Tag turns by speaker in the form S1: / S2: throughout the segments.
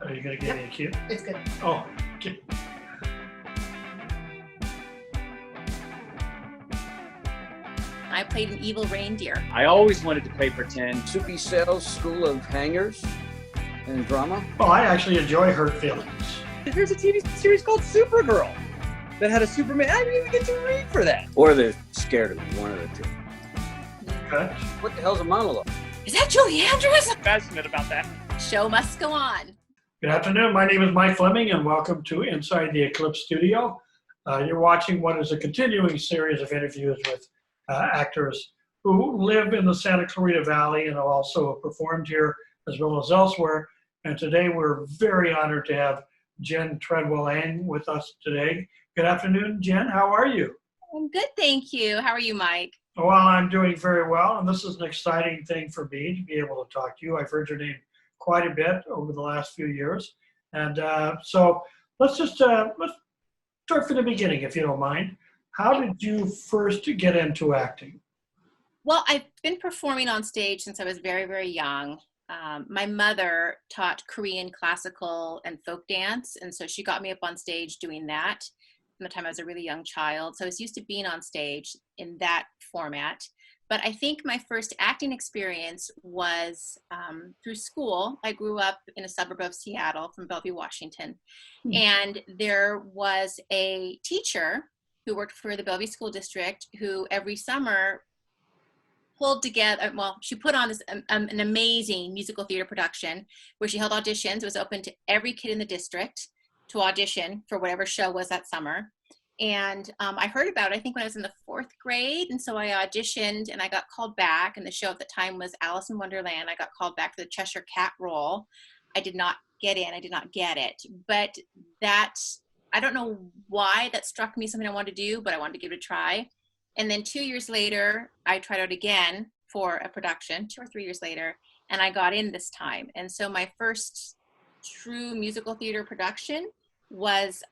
S1: Are you going to give me a cue?
S2: It's good.
S1: Oh, okay.
S3: I played an evil reindeer.
S4: I always wanted to play pretend. Soupy Sales School of Hangers and Drama.
S1: Well, I actually enjoy Hurt Feelings.
S4: There's a TV series called Supergirl that had a Superman. I didn't even get to read for that. Or they're scared of me, one of the two.
S1: Okay.
S4: What the hell's a monologue?
S3: Is that Julie Andrews?
S4: I'm passionate about that.
S3: Show must go on.
S1: Good afternoon. My name is Mike Fleming, and welcome to Inside the Eclipse Studio. You're watching what is a continuing series of interviews with actors who live in the Santa Clarita Valley and have also performed here as well as elsewhere. And today we're very honored to have Jen Treadwell with us today. Good afternoon, Jen. How are you?
S3: I'm good, thank you. How are you, Mike?
S1: Well, I'm doing very well, and this is an exciting thing for me to be able to talk to you. I've heard your name quite a bit over the last few years. And so let's just let's start from the beginning, if you don't mind. How did you first get into acting?
S3: Well, I've been performing on stage since I was very, very young. My mother taught Korean classical and folk dance, and so she got me up on stage doing that from the time I was a really young child. So I was used to being on stage in that format. But I think my first acting experience was through school. I grew up in a suburb of Seattle from Bellevue, Washington. And there was a teacher who worked for the Bellevue School District who every summer pulled together, well, she put on this an amazing musical theater production where she held auditions. It was open to every kid in the district to audition for whatever show was that summer. And I heard about it, I think when I was in the 4th grade. And so I auditioned and I got called back. And the show at the time was Alice in Wonderland. I got called back for the Cheshire Cat role. I did not get in, I did not get it. But that, I don't know why that struck me something I wanted to do, but I wanted to give it a try. And then 2 years later, I tried out again for a production, 2 or 3 years later, and I got in this time. And so my first true musical theater production was,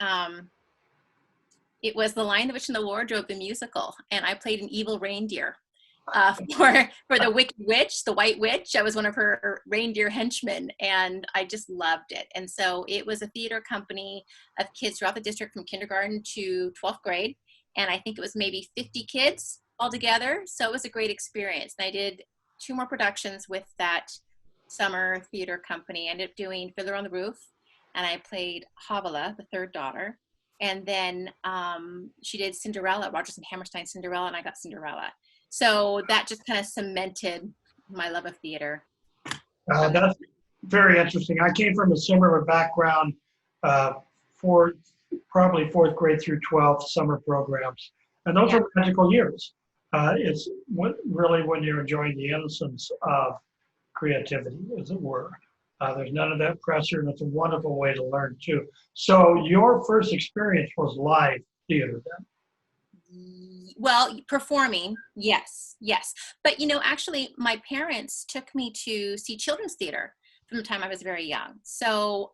S3: it was The Lion, the Witch, and the Wardrobe, the musical. And I played an evil reindeer for the Wicked Witch, the White Witch. I was one of her reindeer henchmen, and I just loved it. And so it was a theater company of kids throughout the district from kindergarten to 12th grade. And I think it was maybe 50 kids altogether. So it was a great experience. And I did 2 more productions with that summer theater company. I ended up doing Fiddler on the Roof, and I played Havala, the 3rd daughter. And then she did Cinderella, Rodgers and Hammerstein Cinderella, and I got Cinderella. So that just kind of cemented my love of theater.
S1: That's very interesting. I came from a similar background for probably 4th grade through 12th summer programs. And those are magical years. It's really when you're enjoying the innocence of creativity, as it were. There's none of that pressure, and it's a wonderful way to learn too. So your first experience was live theater then?
S3: Well, performing, yes. But actually my parents took me to see children's theater from the time I was very young. So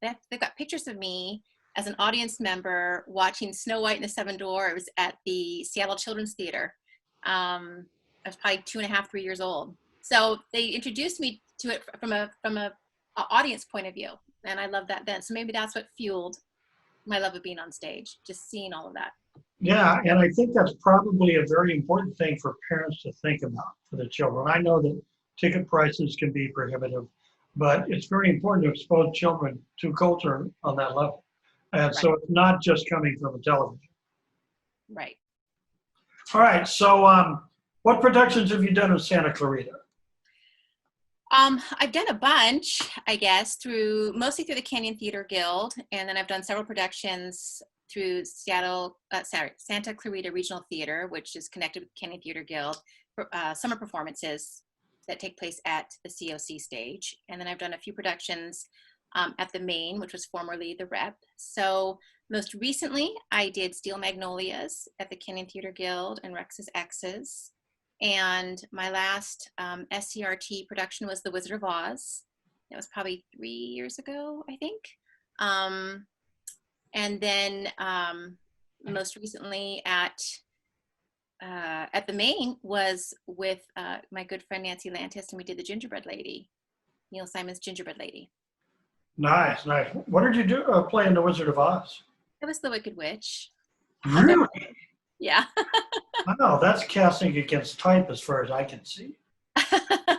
S3: they've got pictures of me as an audience member watching Snow White and the 7 Dwarfs at the Seattle Children's Theater. I was probably 2.5, 3 years old. So they introduced me to it from a audience point of view, and I loved that then. So maybe that's what fueled my love of being on stage, just seeing all of that.
S1: Yeah, and I think that's probably a very important thing for parents to think about for the children. I know that ticket prices can be prohibitive, but it's very important to expose children to culture on that level. And so it's not just coming from a television.
S3: Right.
S1: All right, so what productions have you done in Santa Clarita?
S3: I've done a bunch, I guess, mostly through the Canyon Theater Guild, and then I've done several productions through Santa Clarita Regional Theater, which is connected with the Canyon Theater Guild, summer performances that take place at the COC stage. And then I've done a few productions at the Main, which was formerly the Rep. So most recently, I did Steel Magnolias at the Canyon Theater Guild and Rex's X's. And my last SCRT production was The Wizard of Oz. It was probably 3 years ago, I think. And then most recently at the Main was with my good friend Nancy Lantis, and we did The Gingerbread Lady, Neil Simon's Gingerbread Lady.
S1: Nice, nice. What did you do play in The Wizard of Oz?
S3: It was the Wicked Witch.
S1: Really?
S3: Yeah.
S1: Wow, that's casting against type as far as I can see.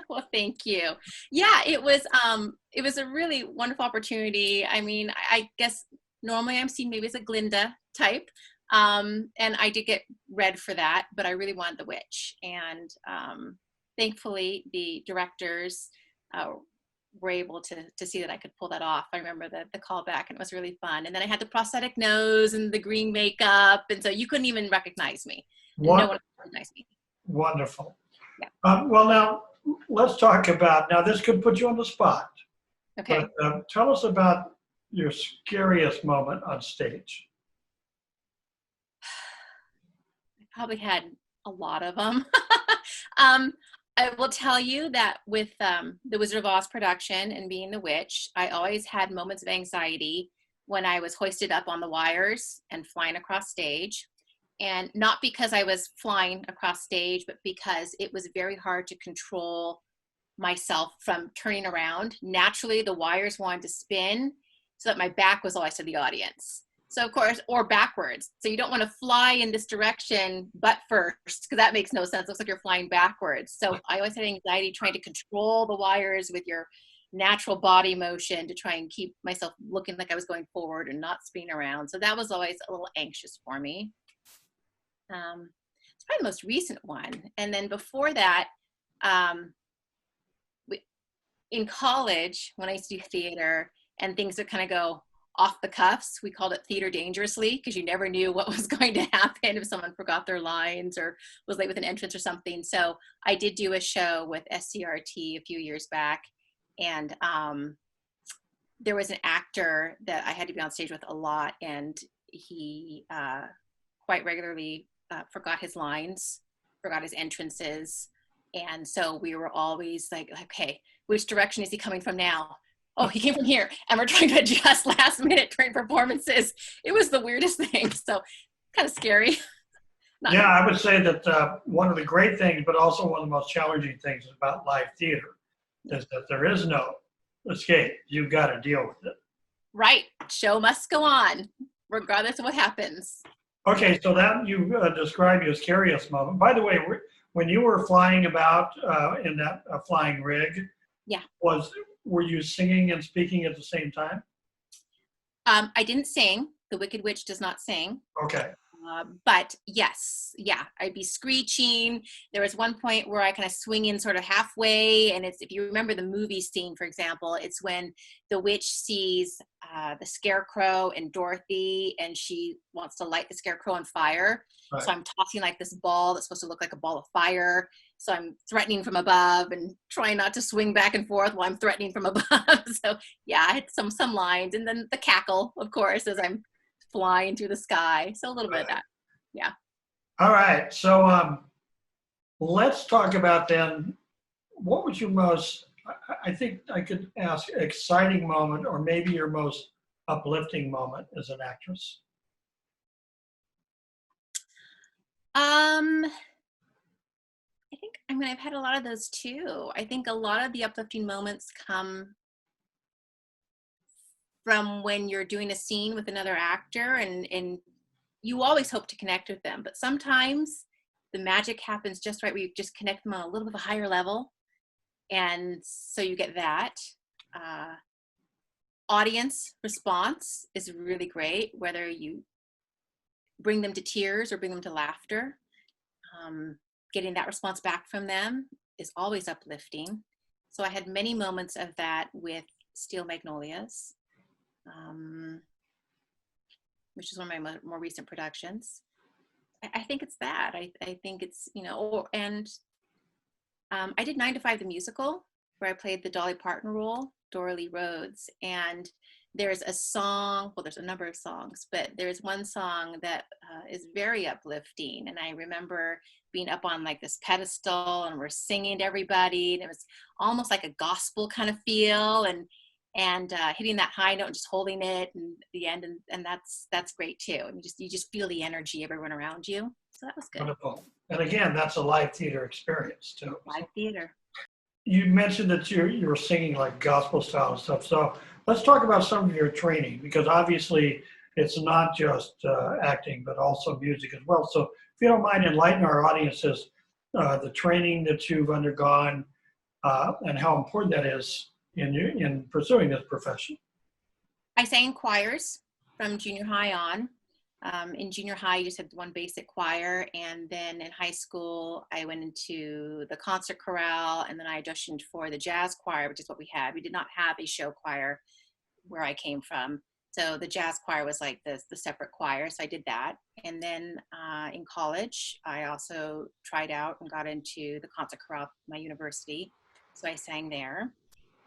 S3: Well, thank you. Yeah, it was a really wonderful opportunity. I mean, I guess normally I'm seen maybe as a Glinda type. And I did get read for that, but I really wanted the witch. And thankfully the directors were able to see that I could pull that off. I remember the callback, and it was really fun. And then I had the prosthetic nose and the green makeup, and so you couldn't even recognize me. No one recognized me.
S1: Wonderful.
S3: Yeah.
S1: Well, now let's talk about, now this could put you on the spot.
S3: Okay.
S1: But tell us about your scariest moment on stage.
S3: I probably had a lot of them. I will tell you that with the Wizard of Oz production and being the witch, I always had moments of anxiety when I was hoisted up on the wires and flying across stage. And not because I was flying across stage, but because it was very hard to control myself from turning around. Naturally, the wires wanted to spin so that my back was always to the audience. So of course, or backwards. So you don't want to fly in this direction, but first, because that makes no sense. It looks like you're flying backwards. So I always had anxiety trying to control the wires with your natural body motion to try and keep myself looking like I was going forward and not spinning around. So that was always a little anxious for me. It's probably the most recent one. And then before that, in college, when I used to do theater and things would kind of go off the cuffs, we called it theater dangerously, because you never knew what was going to happen if someone forgot their lines or was late with an entrance or something. So I did do a show with SCRT a few years back, and there was an actor that I had to be on stage with a lot, and he quite regularly forgot his lines, forgot his entrances. And so we were always like, okay, which direction is he coming from now? Oh, he came from here. And we're trying to adjust last minute during performances. It was the weirdest thing. So kind of scary.
S1: Yeah, I would say that one of the great things, but also one of the most challenging things about live theater is that there is no escape. You've got to deal with it.
S3: Right. Show must go on, regardless of what happens.
S1: Okay, so that you described your scariest moment. By the way, when you were flying about in that flying rig,
S3: yeah,
S1: were you singing and speaking at the same time?
S3: I didn't sing. The Wicked Witch does not sing.
S1: Okay.
S3: But yes, yeah, I'd be screeching. There was one point where I kind of swing in sort of halfway, and it's, if you remember the movie scene, for example, it's when the witch sees the Scarecrow and Dorothy, and she wants to light the Scarecrow on fire. Right. So I'm tossing like this ball that's supposed to look like a ball of fire. So I'm threatening from above and trying not to swing back and forth while I'm threatening from above. So yeah, I had some lines, and then the cackle, of course, as I'm flying through the sky. So a little bit of that. Yeah.
S1: All right. So let's talk about then, what was your most, I think I could ask, exciting moment, or maybe your most uplifting moment as an actress?
S3: I think, I mean, I've had a lot of those too. I think a lot of the uplifting moments come from when you're doing a scene with another actor, and you always hope to connect with them, but sometimes the magic happens just right where you just connect them on a little bit of a higher level. And so you get that. Audience response is really great, whether you bring them to tears or bring them to laughter. Getting that response back from them is always uplifting. So I had many moments of that with Steel Magnolias, which is one of my more recent productions. I think it's that. I think it's, you know, and I did 9 to 5 the musical, where I played the Dolly Parton role, Dora Lee Rhodes. And there's a song, well, there's a number of songs, but there's one song that is very uplifting. And I remember being up on like this pedestal, and we're singing to everybody, and it was almost like a gospel kind of feel, and hitting that high note and just holding it and the end, and that's great too. And you just feel the energy of everyone around you. So that was good.
S1: Wonderful. And again, that's a live theater experience too.
S3: Live theater.
S1: You mentioned that you were singing like gospel style and stuff. So Let's talk about some of your training, because obviously it's not just acting, but also music as well. So if you don't mind, enlighten our audiences, the training that you've undergone and how important that is in pursuing this profession.
S3: I sang choirs from junior high on. In junior high, you just had one basic choir, and then in high school, I went into the concert chorale, and then I auditioned for the jazz choir, which is what we had. We did not have a show choir where I came from, so the jazz choir was like the separate choir, so I did that. And then in college, I also tried out and got into the concert chorale at my university, so I sang there.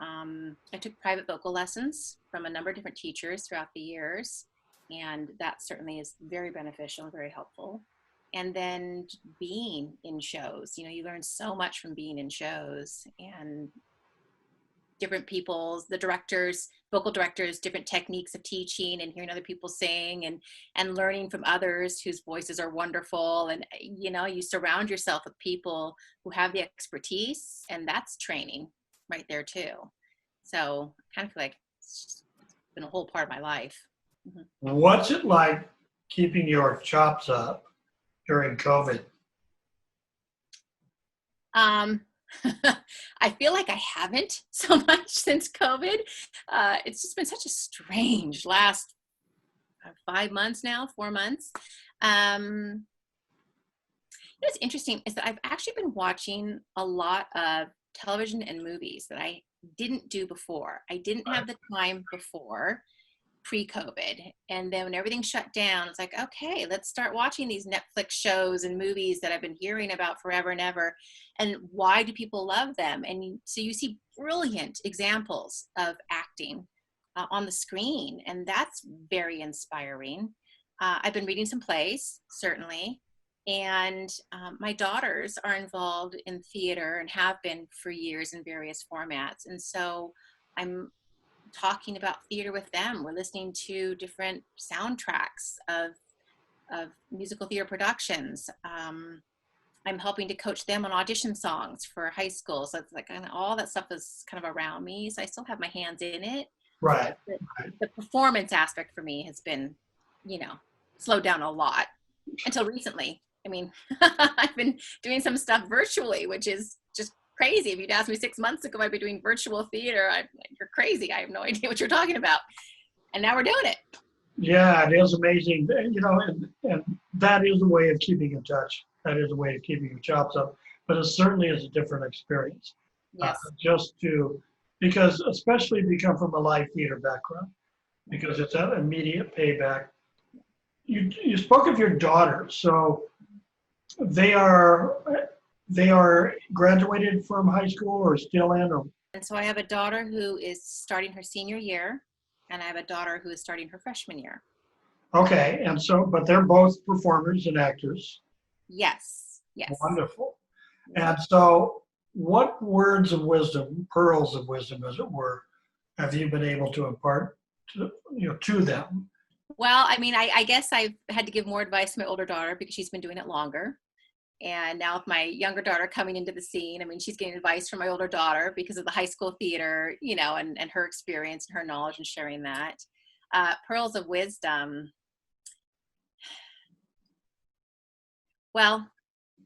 S3: I took private vocal lessons from a number of different teachers throughout the years, and that certainly is very beneficial and very helpful. And then being in shows, you know, you learn so much from being in shows, and different people's, the directors, vocal directors, different techniques of teaching, and hearing other people sing, and learning from others whose voices are wonderful. And, you know, you surround yourself with people who have the expertise, and that's training right there too. So I kind of feel like it's been a whole part of my life. Mm-hmm.
S1: What's it like keeping your chops up during COVID?
S3: I feel like I haven't so much since COVID. It's just been such a strange last 5 months now, 4 months. What's interesting is that I've actually been watching a lot of television and movies that I didn't do before. I didn't have the time before, pre-COVID. And then when everything shut down, it's like, okay, let's start watching these Netflix shows and movies that I've been hearing about forever and ever. And why do people love them? And so you see brilliant examples of acting on the screen, and that's very inspiring. I've been reading some plays, certainly. And my daughters are involved in theater and have been for years in various formats. And so I'm talking about theater with them. We're listening to different soundtracks of musical theater productions. I'm helping to coach them on audition songs for high school. So it's like all that stuff is kind of around me. So I still have my hands in it.
S1: Right.
S3: The performance aspect for me has been, you know, slowed down a lot until recently. I mean, I've been doing some stuff virtually, which is just crazy. If you'd asked me 6 months ago, I'd be doing virtual theater. I'm like, you're crazy. I have no idea what you're talking about. And now we're doing it.
S1: Yeah, it is amazing. You know, and that is a way of keeping in touch. That is a way of keeping your chops up. But it certainly is a different experience.
S3: Yes.
S1: Because especially if you come from a live theater background, because it's that immediate payback. You spoke of your daughters, so they are graduated from high school or still in, or?
S3: And so I have a daughter who is starting her senior year, and I have a daughter who is starting her freshman year.
S1: Okay, and so, but they're both performers and actors.
S3: Yes, yes.
S1: Wonderful. And so what words of wisdom, pearls of wisdom, as it were, have you been able to impart to them?
S3: Well, I mean, I guess I've had to give more advice to my older daughter because she's been doing it longer. And now with my younger daughter coming into the scene, I mean, she's getting advice from my older daughter because of the high school theater, you know, and her experience and her knowledge and sharing that. Pearls of wisdom. Well,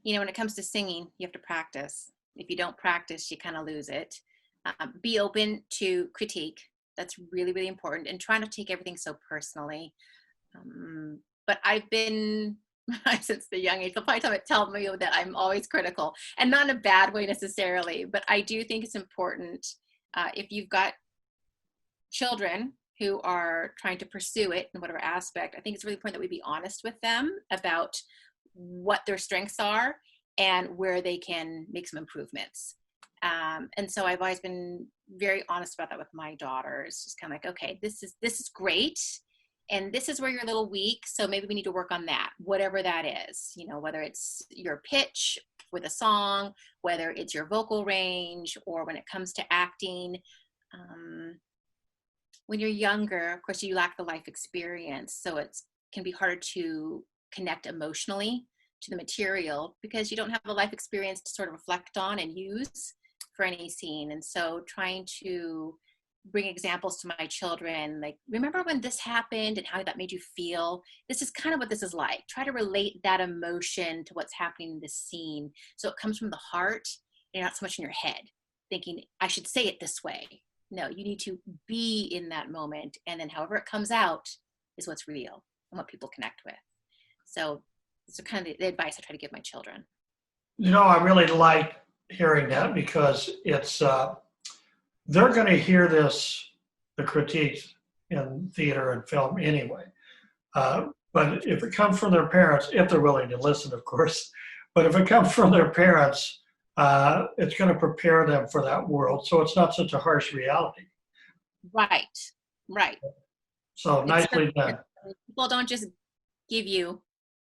S3: you know, when it comes to singing, you have to practice. If you don't practice, you kind of lose it. Be open to critique. That's really, really important. And try not to take everything so personally. But I've been, since the young age, they'll probably tell me that I'm always critical, and not in a bad way necessarily, but I do think it's important if you've got children who are trying to pursue it in whatever aspect, I think it's really important that we be honest with them about what their strengths are and where they can make some improvements. And so I've always been very honest about that with my daughters, just kind of like, okay, this is great. And this is where you're a little weak. So maybe we need to work on that, whatever that is, you know, whether it's your pitch with a song, whether it's your vocal range, or when it comes to acting. When you're younger, of course, you lack the life experience. So it can be harder to connect emotionally to the material because you don't have the life experience to sort of reflect on and use for any scene. And so trying to bring examples to my children, like, remember when this happened and how that made you feel? This is kind of what this is like. Try to relate that emotion to what's happening in this scene. So it comes from the heart and not so much in your head, thinking, I should say it this way. No, you need to be in that moment. And then however it comes out is what's real and what people connect with. So it's kind of the advice I try to give my children.
S1: I really like hearing that because it's, they're going to hear the critiques in theater and film anyway. But if it comes from their parents, if they're willing to listen, of course, but if it comes from their parents, it's going to prepare them for that world. So it's not such a harsh reality.
S3: Right.
S1: So nicely done.
S3: People don't just give you,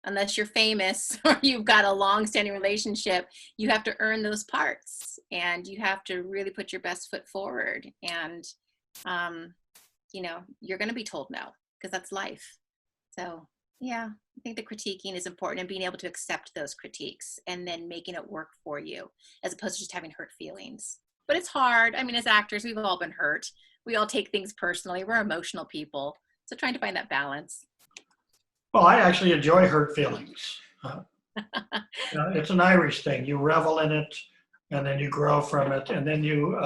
S3: unless you're famous or you've got a long-standing relationship, you have to earn those parts and you have to really put your best foot forward. And, you're going to be told no, because that's life. So yeah, I think the critiquing is important and being able to accept those critiques and then making it work for you as opposed to just having hurt feelings. But it's hard. I mean, as actors, we've all been hurt. We all take things personally. We're emotional people. So trying to find that balance.
S1: Well, I actually enjoy hurt feelings. It's an Irish thing. You revel in it, and then you grow from it, and then you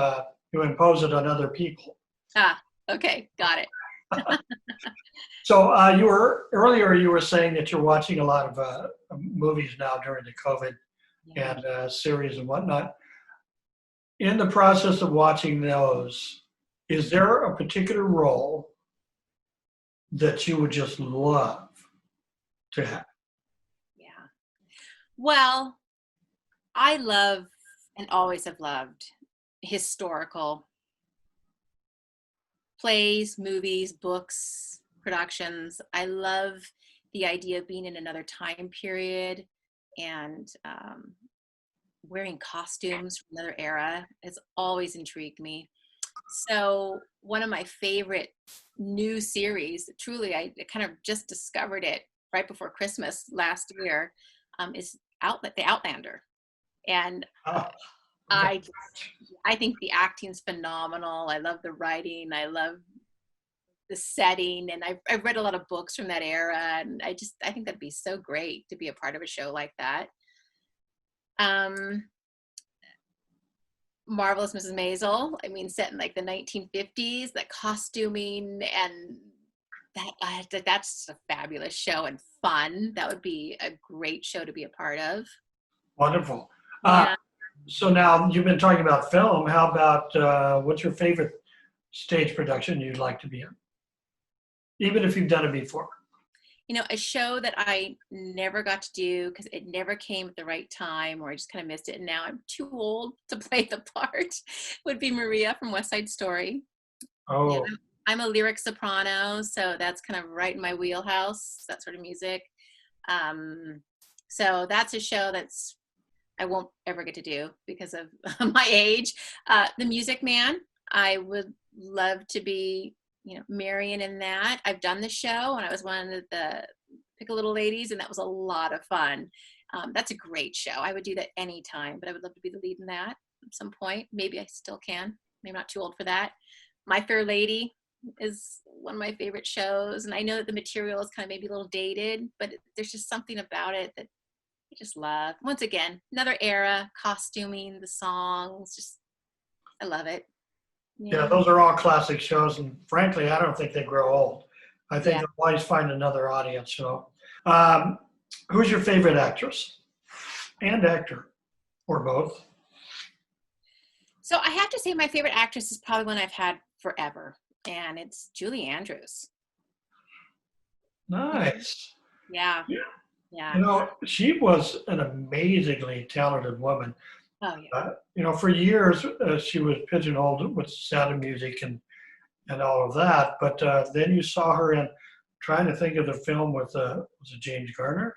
S1: impose it on other people.
S3: Okay, got it.
S1: So you were saying that you're watching a lot of movies now during the COVID and series and whatnot. In the process of watching those, is there a particular role that you would just love to have?
S3: Yeah. Well, I love and always have loved historical plays, movies, books, productions. I love the idea of being in another time period and wearing costumes from another era has always intrigued me. So one of my favorite new series, truly, I kind of just discovered it right before Christmas last year, is The Outlander. And I think the acting's phenomenal. I love the writing. I love the setting. And I've read a lot of books from that era. And I think that'd be so great to be a part of a show like that. Marvelous Mrs. Maisel. I mean, set in like the 1950s, that costuming and that's a fabulous show and fun. That would be a great show to be a part of.
S1: Wonderful.
S3: Yeah.
S1: So now you've been talking about film. How about what's your favorite stage production you'd like to be in? Even if you've done it before.
S3: A show that I never got to do because it never came at the right time or I just kind of missed it. And now I'm too old to play the part would be Maria from West Side Story.
S1: Oh.
S3: Yeah, I'm a lyric soprano, so that's kind of right in my wheelhouse, that sort of music. So that's a show I won't ever get to do because of my age. The Music Man, I would love to be Marion in that. I've done the show and I was one of the Pick a Little Ladies and that was a lot of fun. That's a great show. I would do that anytime, but I would love to be the lead in that at some point. Maybe I still can. Maybe I'm not too old for that. My Fair Lady is one of my favorite shows. And I know that the material is kind of maybe a little dated, but there's just something about it that I just love. Once again, another era, costuming, the songs, I love it.
S1: Yeah, those are all classic shows, and frankly, I don't think they grow old. I think they'll always find another audience. Who's your favorite actress and actor, or both?
S3: So I have to say my favorite actress is probably one I've had forever, and it's Julie Andrews.
S1: Nice.
S3: Yeah.
S1: She was an amazingly talented woman.
S3: Oh, yeah.
S1: For years, she was pigeonholed with Sound of Music and all of that. But then you saw her in, trying to think of the film with, was it James Garner?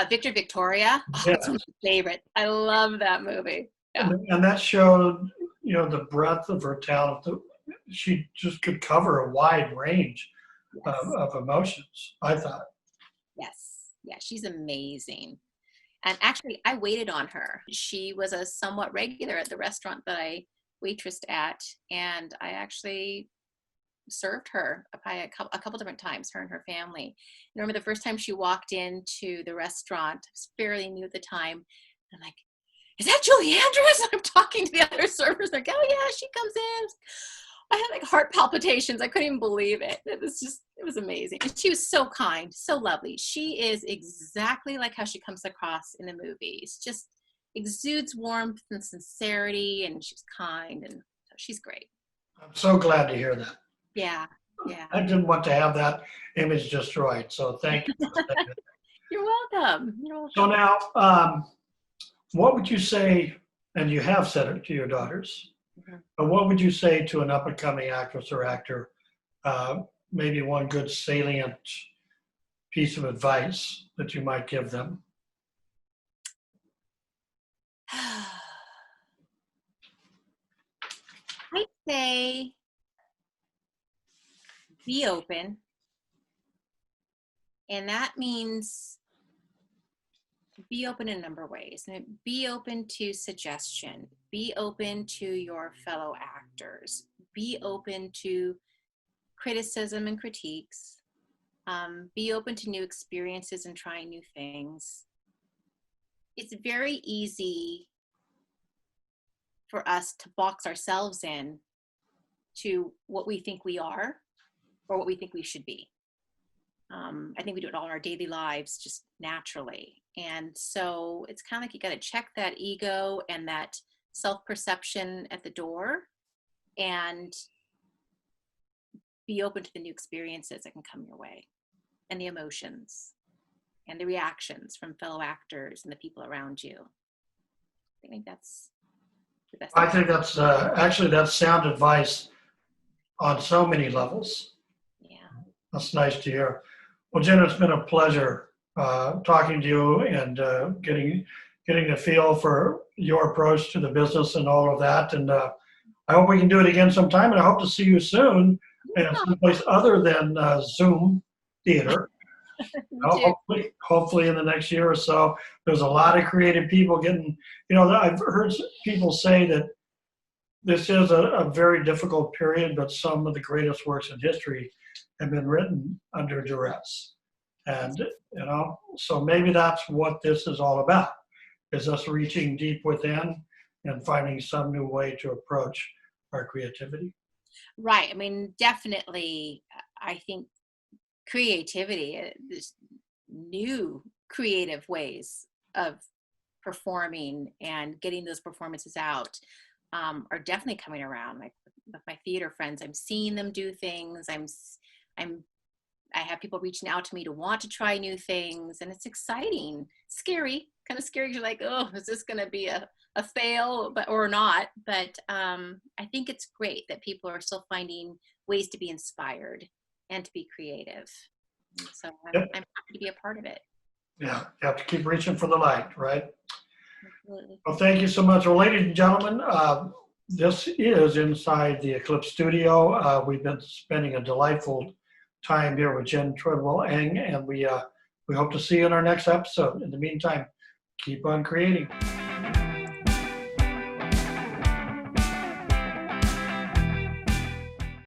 S3: Victor Victoria. Oh, that's one of my favorite. I love that movie. Yeah.
S1: And that showed, the breadth of her talent. She just could cover a wide range of emotions, I thought.
S3: Yes. Yeah, she's amazing. And actually, I waited on her. She was a somewhat regular at the restaurant that I waitressed at, and I actually served her a couple different times, her and her family. I remember the first time she walked into the restaurant, I was fairly new at the time. I'm like, is that Julie Andrews? I'm talking to the other servers. They're like, oh yeah, she comes in. I had like heart palpitations. I couldn't even believe it. It was amazing. And she was so kind, so lovely. She is exactly like how she comes across in the movies. Just exudes warmth and sincerity, and she's kind, and so she's great.
S1: I'm so glad to hear that.
S3: Yeah, yeah.
S1: I didn't want to have that image destroyed, so thank you.
S3: You're welcome. You're welcome.
S1: So now, what would you say, and you have said it to your daughters, but what would you say to an up-and-coming actress or actor, maybe one good salient piece of advice that you might give them?
S3: I'd say be open. And that means be open in a number of ways. And be open to suggestion. Be open to your fellow actors. Be open to criticism and critiques. Be open to new experiences and trying new things. It's very easy for us to box ourselves in to what we think we are or what we think we should be. I think we do it all in our daily lives just naturally. And so it's kind of like you got to check that ego and that self-perception at the door and be open to the new experiences that can come your way and the emotions and the reactions from fellow actors and the people around you. I think that's the best.
S1: I think that's actually that's sound advice on so many levels.
S3: Yeah.
S1: That's nice to hear. Well, Jen, it's been a pleasure talking to you and getting a feel for your approach to the business and all of that. And I hope we can do it again sometime. And I hope to see you soon in someplace other than Zoom theater. Hopefully in the next year or so. There's a lot of creative people getting, I've heard people say that this is a very difficult period, but some of the greatest works in history have been written under duress. And, so maybe that's what this is all about, is us reaching deep within and finding some new way to approach our creativity.
S3: Right. I mean, definitely, I think creativity, there's new creative ways of performing and getting those performances out are definitely coming around. Like with my theater friends, I'm seeing them do things. I have people reaching out to me to want to try new things, and it's exciting, scary, kind of scary. You're like, oh, is this going to be a fail, or not? But I think it's great that people are still finding ways to be inspired and to be creative. So I'm happy to be a part of it.
S1: Yeah, you have to keep reaching for the light, right?
S3: Absolutely.
S1: Well, thank you so much. Well, ladies and gentlemen, this is inside the Eclipse Studio. We've been spending a delightful time here with Jen Treadwell, and we hope to see you in our next episode. In the meantime, keep on creating.